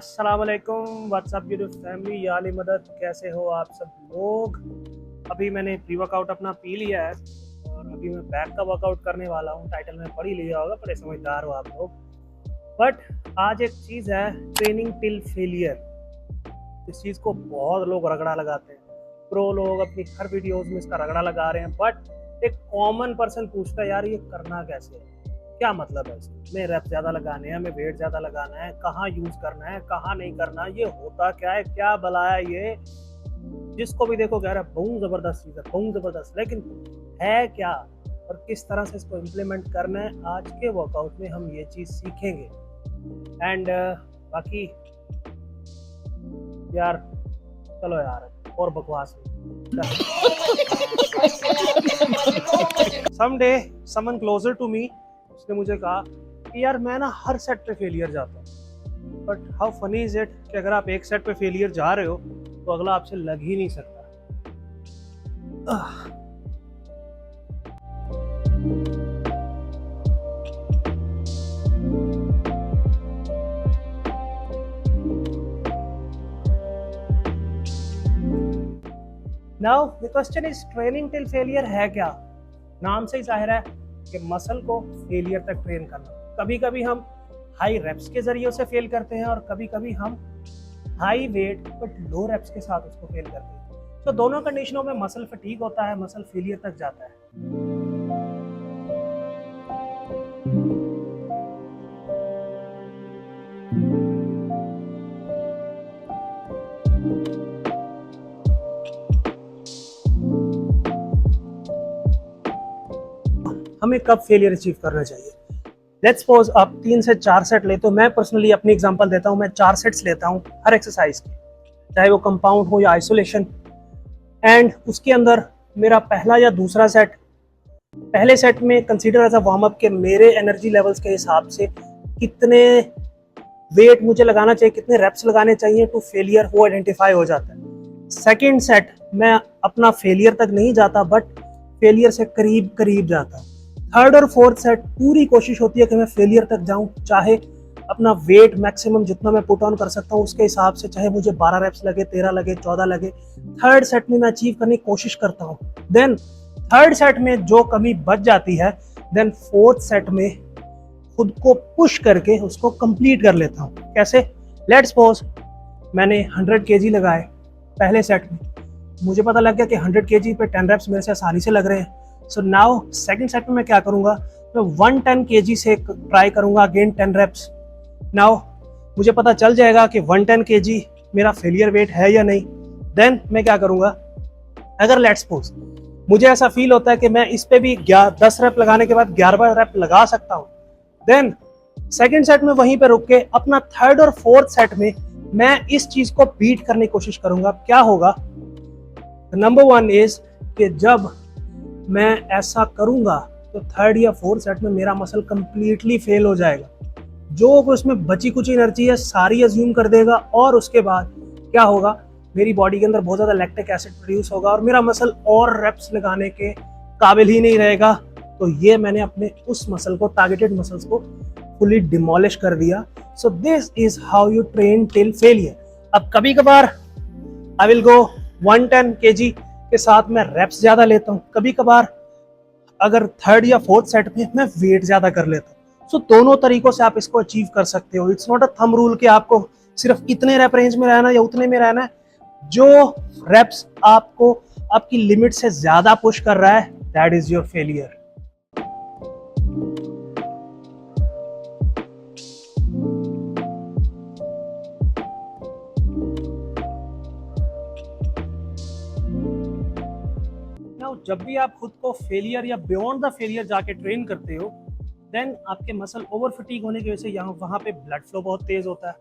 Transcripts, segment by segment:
अस्सलाम वालेकुम, WhatsApp YouTube family, या अली मदद। कैसे हो आप सब लोग। अभी मैंने प्री वर्कआउट अपना पी लिया है और अभी मैं बैक का वर्कआउट करने वाला हूँ। टाइटल में पढ़ ही लिया होगा, बड़े समझदार हो आप लोग। बट आज एक चीज़ है, ट्रेनिंग टिल फेलियर। इस चीज़ को बहुत लोग रगड़ा लगाते हैं। प्रो लोग अपनी हर वीडियोज़ में इसका रगड़ा लगा रहे हैं, बट एक कॉमन पर्सन पूछता है यार ये करना कैसे है, क्या मतलब है इसमें, हमें रैप ज़्यादा लगाने हैं, हमें वेट ज़्यादा लगाना है, कहाँ यूज़ करना है, कहाँ नहीं करना, ये होता क्या है, क्या भला है ये। जिसको भी देखो कह रहा है बहुत ज़बरदस्त चीज़ है, बहुत ज़बरदस्त, लेकिन है क्या और किस तरह से इसको इम्प्लीमेंट करना है, आज के वर्कआउट में हम ये चीज़ सीखेंगे। एंड बाकी यार चलो यार और बकवास some day someone closer to me, उसने मुझे कहा कि यार मैं ना हर सेट पे फेलियर जाता हूँ। But how funny is it कि अगर आप एक सेट पे फेलियर जा रहे हो तो अगला आपसे लग ही नहीं सकता। Now the question is training till failure है क्या। नाम से ही जाहिर है कि मसल को फेलियर तक ट्रेन करना। कभी कभी हम हाई रेप्स के जरिए उसे फेल करते हैं और कभी कभी हम high weight but low reps के साथ उसको फेल करते हैं। तो दोनों कंडीशनों में मसल फटीग होता है, मसल फेलियर तक जाता है। हमें कब फेलियर अचीव करना चाहिए। लेट्स सपोज आप 3 से 4 सेट ले, तो मैं पर्सनली अपनी एग्जांपल देता हूँ। मैं 4 सेट्स लेता हूँ हर एक्सरसाइज की, चाहे वो कंपाउंड हो या आइसोलेशन। एंड उसके अंदर मेरा पहला या दूसरा सेट, पहले सेट में consider as a warm up के मेरे एनर्जी लेवल्स के हिसाब से कितने वेट मुझे लगाना चाहिए, कितने रेप्स लगाने चाहिए टू फेलियर, वो आइडेंटिफाई हो जाता है। सेकेंड सेट मैं अपना फेलियर तक नहीं जाता बट फेलियर से करीब करीब जाता। थर्ड और फोर्थ सेट पूरी कोशिश होती है कि मैं फेलियर तक जाऊं, चाहे अपना वेट मैक्सिमम जितना मैं पुट ऑन कर सकता हूं उसके हिसाब से, चाहे मुझे 12 रेप्स लगे, 13 लगे, 14 लगे। थर्ड सेट में मैं अचीव करने की कोशिश करता हूं। देन थर्ड सेट में जो कमी बच जाती है, देन फोर्थ सेट में खुद को पुश करके उसको कंप्लीट कर लेता हूं। कैसे? लेट्स सपोज मैंने 100 केजी लगाए पहले सेट में, मुझे पता लग गया कि 100 केजी पे 10 रेप्स मेरे से आसानी से लग रहे हैं। सो नाउ सेकंड सेट में मैं क्या करूंगा, मैं 110 केजी से ट्राई करूंगा अगेन 10 रेप्स। नाउ मुझे पता चल जाएगा कि 110 केजी मेरा फेलियर वेट है या नहीं। देन मैं क्या करूंगा, अगर लेट्स सपोज मुझे ऐसा फील होता है कि मैं इस पे भी 10 रेप लगाने के बाद 11वां रेप लगा सकता हूं, देन सेकंड सेट में वहीं पे रुक के अपना थर्ड और फोर्थ सेट में मैं इस चीज को बीट करने की कोशिश करूंगा। क्या होगा, नंबर 1 इज कि जब मैं ऐसा करूंगा तो थर्ड या फोर्थ सेट में मेरा मसल कंप्लीटली फेल हो जाएगा। जो उसमें बची कुछ एनर्जी है सारी अज्यूम कर देगा और उसके बाद क्या होगा, मेरी बॉडी के अंदर बहुत ज़्यादा लैक्टिक एसिड प्रोड्यूस होगा और मेरा मसल और रेप्स लगाने के काबिल ही नहीं रहेगा। तो ये मैंने अपने उस मसल को, टारगेटेड मसल्स को फुली डिमोलिश कर दिया। So this is how you train till failure. अब कभी कभार आई विल गो 110 केजी के साथ मैं रेप्स ज्यादा लेता हूँ, कभी कभार अगर थर्ड या फोर्थ सेट में मैं वेट ज्यादा कर लेता हूँ। सो दोनों तरीकों से आप इसको अचीव कर सकते हो। It's not a thumb rule कि आपको सिर्फ इतने रेप रेंज में रहना या उतने में रहना है। जो रेप्स आपको आपकी लिमिट से ज्यादा पुश कर रहा है, दैट इज योर फेलियर। जब भी आप खुद को फेलियर या बियॉन्ड द फेलियर जाके ट्रेन करते हो, देन आपके मसल ओवर फटीग होने की वजह से यहाँ वहाँ पे ब्लड फ्लो बहुत तेज होता है,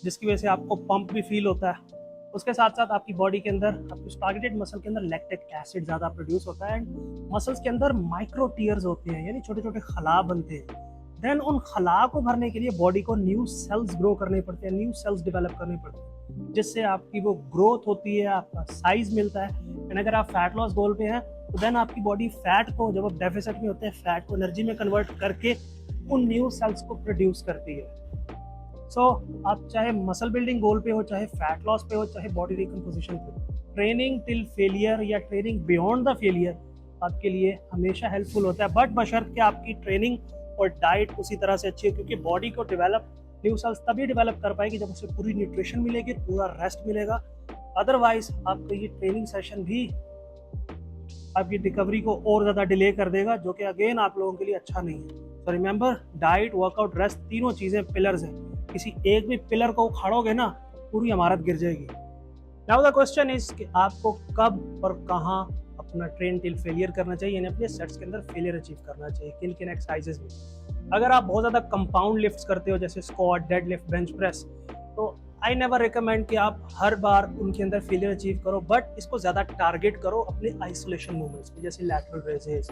जिसकी वजह से आपको पंप भी फील होता है। उसके साथ साथ आपकी बॉडी के अंदर, आपके टारगेटेड मसल के अंदर लैक्टिक एसिड ज़्यादा प्रोड्यूस होता है एंड मसल्स के अंदर माइक्रो टीयर्स होते हैं, यानी छोटे छोटे खला बनते हैं। देन उन खला को भरने के लिए बॉडी को न्यू सेल्स ग्रो करने पड़ते हैं, न्यू सेल्स डेवलप करने पड़ते हैं, जिससे आपकी वो ग्रोथ होती है, आपका साइज मिलता है। एंड अगर आप फैट लॉस गोल पे हैं तो देन आपकी बॉडी फैट को, जब आप डेफिसिट में होते हैं, फैट को एनर्जी में कन्वर्ट करके उन न्यू सेल्स को प्रोड्यूस करती है। सो आप चाहे मसल बिल्डिंग गोल पे हो, चाहे फैट लॉस पे हो, चाहे बॉडी रिकम्पोजिशन पे, ट्रेनिंग टिल फेलियर या ट्रेनिंग बियॉन्ड द फेलियर आपके लिए हमेशा हेल्पफुल होता है, बट बशर्ते आपकी ट्रेनिंग और डाइट उसी तरह से अच्छी है, क्योंकि बॉडी को डेवलप न्यू सेल्स तभी डेवलप कर पाएगी जब उसे पूरी न्यूट्रिशन मिलेगी, पूरा रेस्ट मिलेगा। अदरवाइज आपका ये ट्रेनिंग सेशन भी आपकी रिकवरी को और ज़्यादा डिले कर देगा, जो कि अगेन आप लोगों के लिए अच्छा नहीं है। So remember, diet, workout, rest, तीनों चीज़ें पिलर्स हैं। किसी एक भी पिलर को उखाड़ोगे ना, पूरी इमारत गिर जाएगी। नाउ द क्वेश्चन इज कि आपको कब और कहाँ अपना ट्रेन टिल फेलियर करना चाहिए, यानी अपने सेट्स के अंदर फेलियर अचीव करना चाहिए, किन किन एक्सरसाइजेज में। अगर आप बहुत ज़्यादा कंपाउंड लिफ्ट्स करते हो, जैसे squat, dead lift, bench press, तो आई नेवर रिकमेंड कि आप हर बार उनके अंदर फेलियर अचीव करो, बट इसको ज़्यादा टारगेट करो अपने आइसोलेशन मूवमेंट्स पे, जैसे लैटरल रेजेस,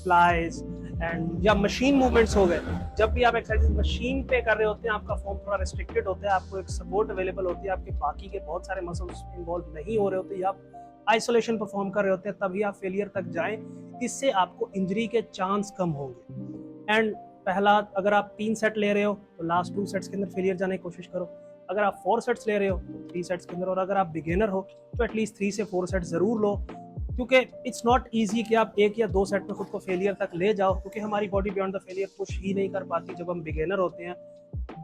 फ्लाइज एंड या मशीन मूवमेंट्स हो गए। जब भी आप एक्सरसाइज मशीन पे कर रहे होते हैं, आपका फॉर्म थोड़ा रिस्ट्रिक्टेड होता है, आपको एक सपोर्ट अवेलेबल होती है, आपके बाकी के बहुत सारे मसल्स इन्वॉल्व नहीं हो रहे होते, या आप आइसोलेशन परफॉर्म कर रहे होते हैं, तभी आप फेलियर तक जाएं। इससे आपको इंजरी के चांस कम होंगे। एंड पहला, अगर आप 3 सेट ले रहे हो तो लास्ट 2 सेट्स के अंदर फेलियर जाने की कोशिश करो। अगर आप 4 सेट्स ले रहे हो तो 3 सेट्स के अंदर, और अगर आप बिगिनर हो तो एटलीस्ट 3 से 4 सेट्स जरूर लो, क्योंकि इट्स नॉट ईजी कि आप 1 या 2 सेट में खुद को फेलियर तक ले जाओ, क्योंकि हमारी body beyond the failure push ही नहीं कर पाती जब हम बिगिनर होते हैं,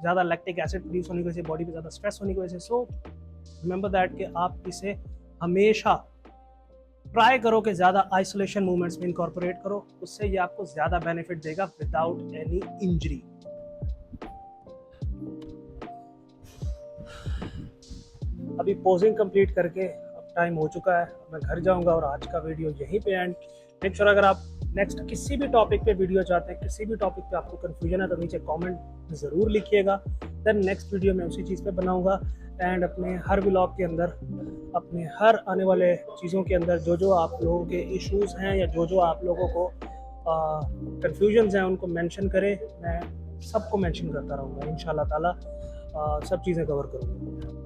ज़्यादा लैक्टिक एसिड प्रोड्यूस होने की वजह से, बॉडी पे ज़्यादा स्ट्रेस होने की वजह से। सो रिमेंबर दैट कि आप इसे हमेशा ट्राई करो कि ज़्यादा आइसोलेशन मूवमेंट्स में इनकॉर्पोरेट करो, उससे ये आपको ज़्यादा बेनिफिट देगा विदाउट एनी इंजरी। अभी पोजिंग कंप्लीट करके अब टाइम हो चुका है, मैं घर जाऊंगा और आज का वीडियो यहीं पे एंड। मेक श्योर अगर आप नेक्स्ट किसी भी टॉपिक पे वीडियो चाहते हैं, किसी भी टॉपिक पे आपको कंफ्यूजन है, तो नीचे कमेंट ज़रूर लिखिएगा, देन नेक्स्ट वीडियो मैं उसी चीज़ पे बनाऊंगा। एंड अपने हर व्लॉग के अंदर, अपने हर आने वाले चीज़ों के अंदर जो जो आप लोगों के इश्यूज़ हैं या जो जो आप लोगों को कन्फ्यूजन्स हैं, उनको मेंशन करें, मैं सबको मेंशन करता रहूँगा इंशाल्लाह ताला, सब चीज़ें कवर करूँगा।